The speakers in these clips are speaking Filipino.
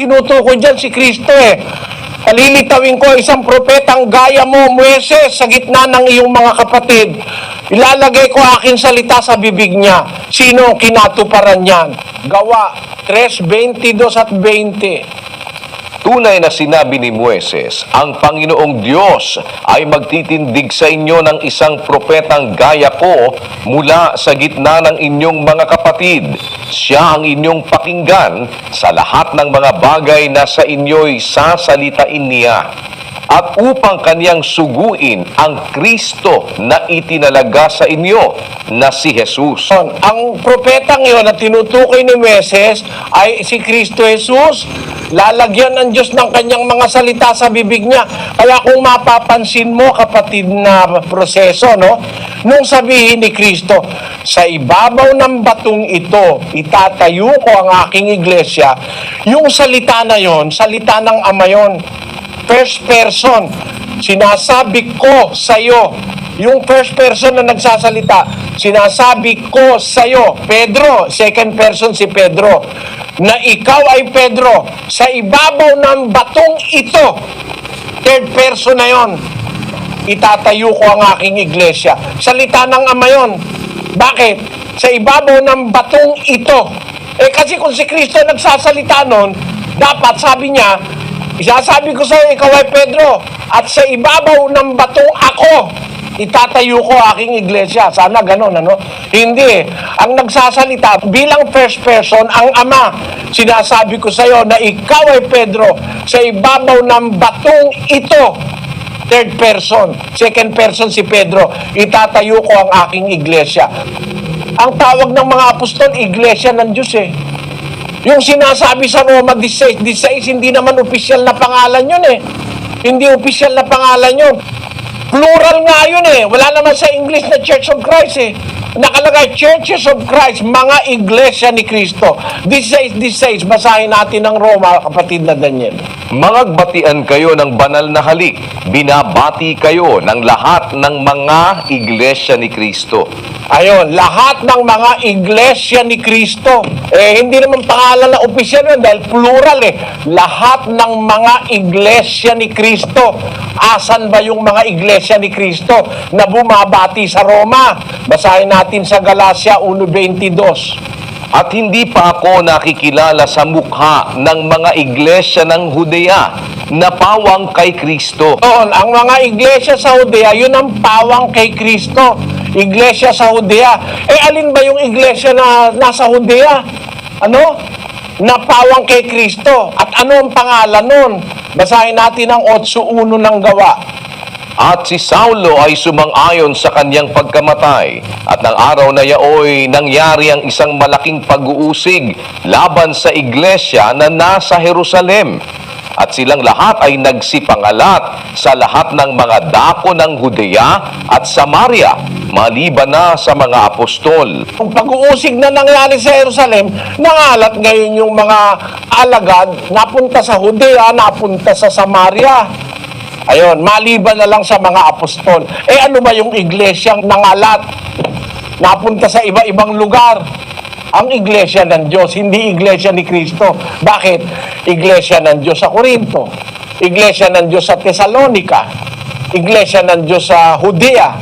tinutukoy dyan si Kristo eh. Palilitawin ko isang propetang gaya mo, Moises, sa gitna ng iyong mga kapatid. Ilalagay ko aking salita sa bibig niya. Sino ang kinatuparan niyan? Gawa 3:22 at 20. Tunay na sinabi ni Moises, ang Panginoong Diyos ay magtitindig sa inyo ng isang propetang gaya ko mula sa gitna ng inyong mga kapatid. Siya ang inyong pakinggan sa lahat ng mga bagay na sa inyo'y sasalitain niya. At upang kaniyang suguin ang Kristo na itinalaga sa inyo na si Jesus. Ang propetang iyon na tinutukoy ni Moises ay si Kristo Jesus. Lalagyan ng Diyos ng kanyang mga salita sa bibig niya. Kaya kung mapapansin mo, kapatid na proseso, no? Nung sabihin ni Kristo, sa ibabaw ng batong ito, itatayo ko ang aking iglesia, yung salita na yon, salita ng Ama yon. First person, sinasabi ko sa iyo. Yung first person na nagsasalita, sinasabi ko sa iyo. Pedro, second person si Pedro, na ikaw ay Pedro, sa ibabaw ng batong ito, third person na yon, itatayo ko ang aking iglesia. Salita ng Ama yon. Bakit? Sa ibabaw ng batong ito. Kasi kung si Kristo nagsasalita nun, dapat sabi niya, isasabi ko sa iyo, ikaw ay Pedro, at sa ibabaw ng batong ako, itatayo ko aking iglesia. Sana ganun, ano? Hindi. Ang nagsasalita bilang first person, ang Ama. Sinasabi ko sa iyo na ikaw ay Pedro, sa ibabaw ng batong ito, third person. Second person si Pedro, itatayo ko ang aking iglesia. Ang tawag ng mga apostol, iglesia ng Diyos eh. Yung sinasabi sa Roma 16, hindi naman opisyal na pangalan yun eh. Hindi opisyal na pangalan yun. Plural nga yun eh. Wala naman sa English na Church of Christ eh. Nakalagay, Churches of Christ, mga iglesia ni Kristo. This says, basahin natin ng Roma, kapatid na Daniel. Mangagbatian kayo ng banal na halik. Binabati kayo ng lahat ng mga iglesia ni Kristo. Ayon, lahat ng mga iglesia ni Kristo. Hindi naman pangalan na opisyal yun dahil plural eh. Lahat ng mga iglesia ni Kristo. Asan ba yung mga iglesia ni Kristo na bumabati sa Roma? Basahin natin sa Galacia 1:22. At hindi pa ako nakikilala sa mukha ng mga iglesia ng Judea na pawang kay Kristo. Ang mga iglesia sa Judea, yun ang pawang kay Kristo. Iglesia sa Judea. Alin ba yung iglesia na nasa Judea? Ano? Na pawang kay Kristo. At ano ang pangalan nun? Basahin natin ang 8:1 ng Gawa. At si Saulo ay sumang-ayon sa kanyang pagkamatay. At ng araw na yaoy nangyari ang isang malaking pag-uusig laban sa iglesia na nasa Jerusalem. At silang lahat ay nagsipangalat sa lahat ng mga dako ng Judea at Samaria, maliban na sa mga apostol. Kung pag-uusig na nangyari sa Jerusalem, nangalat ngayon yung mga alagad, napunta sa Judea, napunta sa Samaria. Ayon, maliban na lang sa mga apostol. Ano ba yung iglesyang nangalat? Napunta sa iba-ibang lugar. Ang iglesia ng Diyos, hindi iglesia ni Kristo. Bakit? Iglesia ng Diyos sa Corinto. Iglesia ng Diyos sa Thessalonica. Iglesia ng Diyos sa Judea.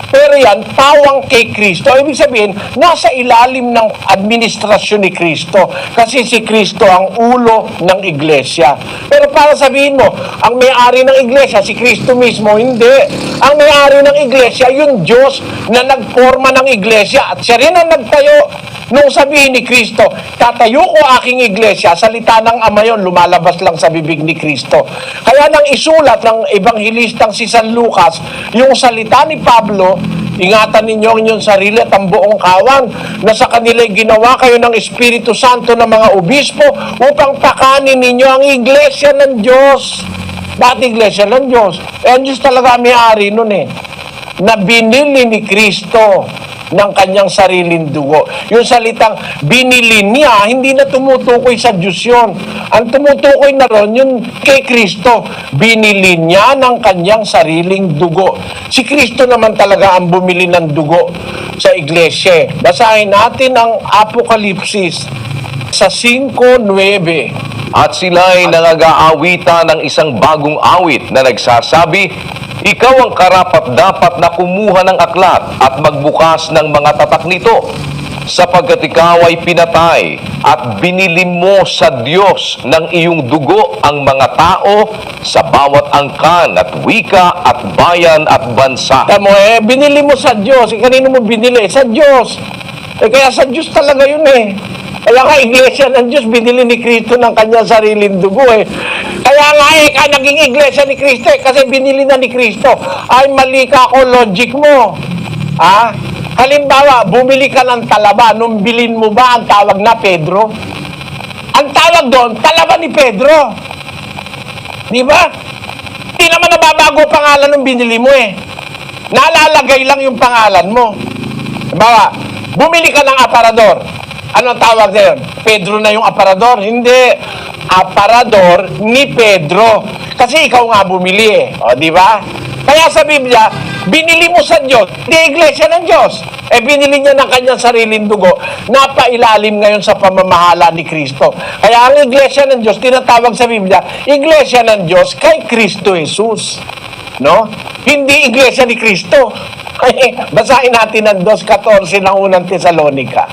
Pero yan, pawang kay Kristo. Ibig sabihin, nasa ilalim ng administrasyon ni Kristo. Kasi si Kristo ang ulo ng iglesia. Pero para sabihin mo, ang may-ari ng iglesia, si Kristo mismo, hindi. Ang may-ari ng iglesia, yung Diyos na nagporma ng iglesia. At siya rin ang nagtayo. Nung sabihin ni Kristo, tatayo ko aking iglesia, salita ng Ama yon, lumalabas lang sa bibig ni Kristo. Kaya nang isulat ng ebanghilistang si San Lucas, yung salita ni Pablo, ingatan ninyo ang inyong sarili at ang buong kawan na sa kanila'y ginawa kayo ng Espiritu Santo ng mga obispo upang pakanin ninyo ang iglesia ng Diyos. Bakit iglesia ng Diyos? Ang Diyos talaga may-ari nun eh. Na binili ni Kristo ng kanyang sariling dugo. Yung salitang binili niya, hindi na tumutukoy sa Diyos yun. Ang tumutukoy na ron, yung kay Kristo, binili niya ng kanyang sariling dugo. Si Kristo naman talaga ang bumili ng dugo sa iglesia. Basahin natin ang Apokalipsis sa 5:9. At sila'y nangag-aawitan ng isang bagong awit na nagsasabi, ikaw ang karapat-dapat na kumuha ng aklat at magbukas ng mga tatak nito, sapagkat ikaw ay pinatay at binili mo sa Diyos ng iyong dugo ang mga tao sa bawat angkan at wika at bayan at bansa. Tamo, binili mo sa Diyos. Kanino mo binili? Sa Diyos. Kaya sa Diyos talaga yun Kaya nga, iglesia ng Diyos, binili ni Kristo ng kanyang sariling dugo Kaya nga naging iglesia ni Kristo kasi binili na ni Kristo. Ay, mali ka ako, logic mo. Halimbawa, bumili ka ng talaba, nung bilin mo ba ang tawag na Pedro? Ang tawag doon, talaba ni Pedro. Di ba? Di naman nababago pangalan nung binili mo Nalalagay lang yung pangalan mo. Halimbawa, bumili ka ng aparador. Ano tawag na yun? Pedro na yung aparador? Hindi. Aparador ni Pedro. Kasi ikaw nga bumili O, di ba? Kaya sa Biblia, binili mo sa Diyos. Hindi iglesia ng Diyos. Binili niya ng kanyang sariling dugo. Napailalim ngayon sa pamamahala ni Kristo. Kaya ang iglesia ng Diyos, tinatawag sa Biblia, iglesia ng Diyos kay Kristo Jesus. No? Hindi iglesia ni Kristo. Basahin natin ang 2:14 ng unang Tesalonica.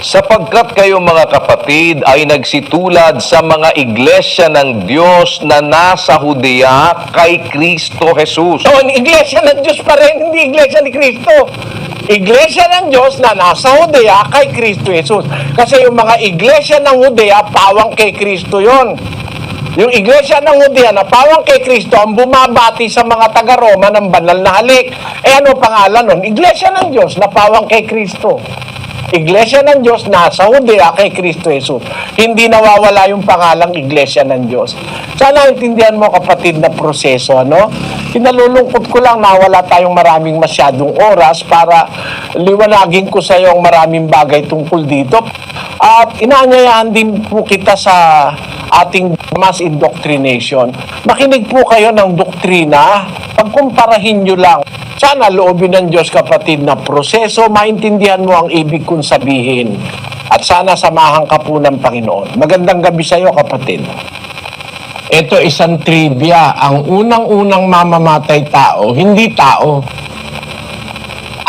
Sapagkat kayo mga kapatid ay nagsitulad sa mga iglesia ng Diyos na nasa Judea kay Kristo Jesus. So, iglesia ng Diyos pa rin, hindi iglesia ni Kristo. Iglesia ng Diyos na nasa Judea kay Kristo Jesus. Kasi yung mga iglesia ng Judea, pawang kay Kristo yon. Yung iglesia ng Judea na pawang kay Kristo ang bumabati sa mga taga-Roma ng banal na halik. Ano pangalan nun? Iglesia ng Diyos na pawang kay Kristo. Iglesia ng Diyos nasa Judea kay Kristo Jesus. Hindi nawawala yung pangalang Iglesia ng Diyos. Sana intindihan mo kapatid na proseso, Kinalulungkot ko lang na wala tayong maraming masyadong oras para liwanagin ko sa iyo ang maraming bagay tungkol dito. At inaanyayahan din po kita sa ating mass indoctrination. Makinig po kayo ng doktrina, pagkumparahin nyo lang. Sana loobin ng Diyos kapatid na proseso, maintindihan mo ang ibig kong sabihin. At sana samahan ka po ng Panginoon. Magandang gabi sa iyo kapatid. Ito isang trivia. Ang unang-unang mamamatay tao, hindi tao,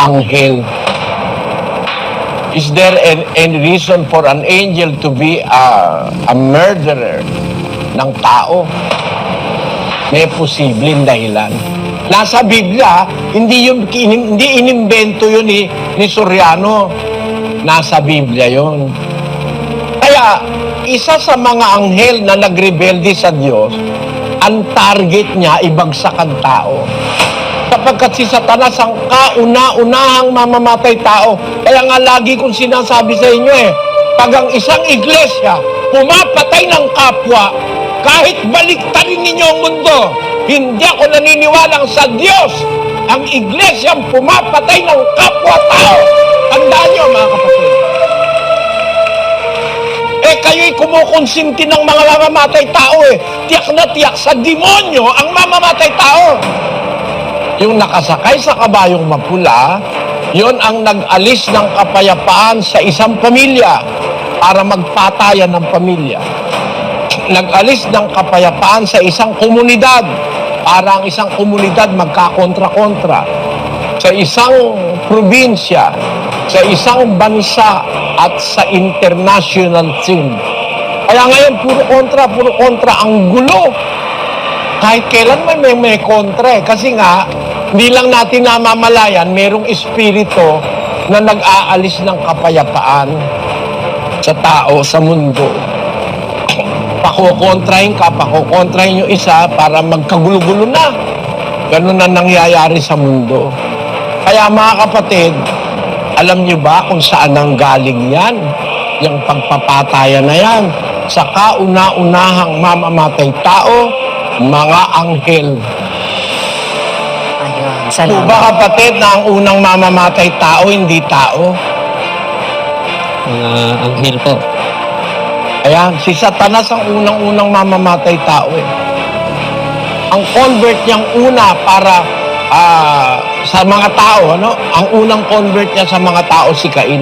anghel. Is there any reason for an angel to be a murderer ng tao? May posibleng dahilan. Nasa Biblia, hindi inimbento yun ni Soriano. Nasa Biblia yun. Kaya, isa sa mga anghel na nagrebelde sa Diyos, ang target niya, ibagsak ang tao. Sapagkat si Satanas ang kauna-unahang mamamatay tao. Kaya nga lagi kong sinasabi sa inyo pag ang isang iglesia pumapatay ng kapwa, kahit baliktarin ninyo ang mundo, hindi ako naniniwalang sa Diyos ang iglesyang pumapatay ng kapwa-tao. Tandaan nyo mga kapatid. Kayo'y kumukonsinti ng mga mamamatay tao Tiyak na tiyak sa demonyo ang mamamatay tao. Yung nakasakay sa kabayong mapula, yon ang nag-alis ng kapayapaan sa isang pamilya para magpatayan ng pamilya. Nag-alis ng kapayapaan sa isang komunidad para ang isang komunidad magkakontra-kontra. Sa isang probinsya, sa isang bansa, at sa international scene. Kaya ngayon, puro kontra ang gulo. Kahit kailan may kontra Kasi nga, hindi lang natin namamalayan, merong espiritu na nag-aalis ng kapayapaan sa tao, sa mundo. Pakukontrahin yung isa para magkagulo-gulo na. Ganun na nangyayari sa mundo. Kaya mga kapatid, alam niyo ba kung saan ang galing yan? Yung pagpapatayan na yan. Sa kauna-unahang mamamatay tao, mga anghel. Ayun, So salamat. ba kapatid na ang unang mamamatay tao, hindi tao? Mga anghel po. Ayan, si Satanas ang unang-unang mamamatay tao Ang convert niyang una para sa mga tao, ang unang convert niya sa mga tao si Cain.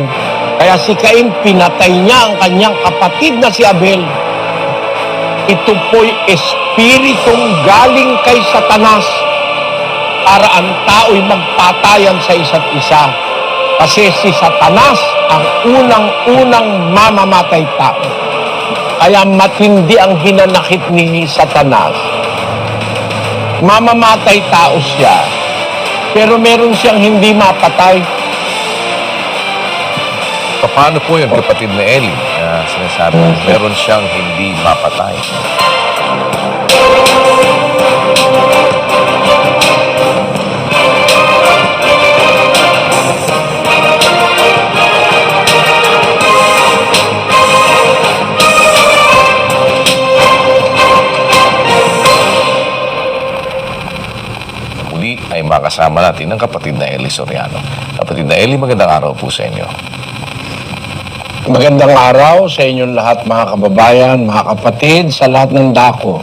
Kaya si Cain, pinatay niya ang kanyang kapatid na si Abel. ito po'y espiritong galing kay Satanas para ang tao'y magpatayan sa isa't isa. Kasi si Satanas ang unang-unang mamamatay tao. Kaya matindi ang hinanakit ni Satanas. Mamamatay tao siya, pero meron siyang hindi mapatay. Paano po yun, kapatid na Eli? Sinasabi, meron siyang hindi mapatay. Muli ay makasama natin ang kapatid na Eli Soriano. Kapatid na Eli, magandang araw po sa inyo. Magandang araw sa inyong lahat, mga kababayan, mga kapatid, sa lahat ng dako.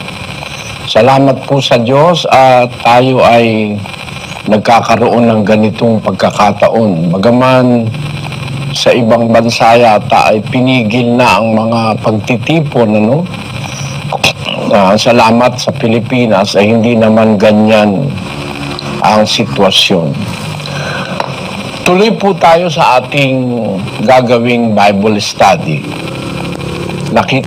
Salamat po sa Diyos at tayo ay nagkakaroon ng ganitong pagkakataon. Bagaman sa ibang bansa yata ay pinigil na ang mga pagtitipon, ano? Salamat sa Pilipinas ay hindi naman ganyan ang sitwasyon. Tuloy po tayo sa ating gagawing Bible study. Nakita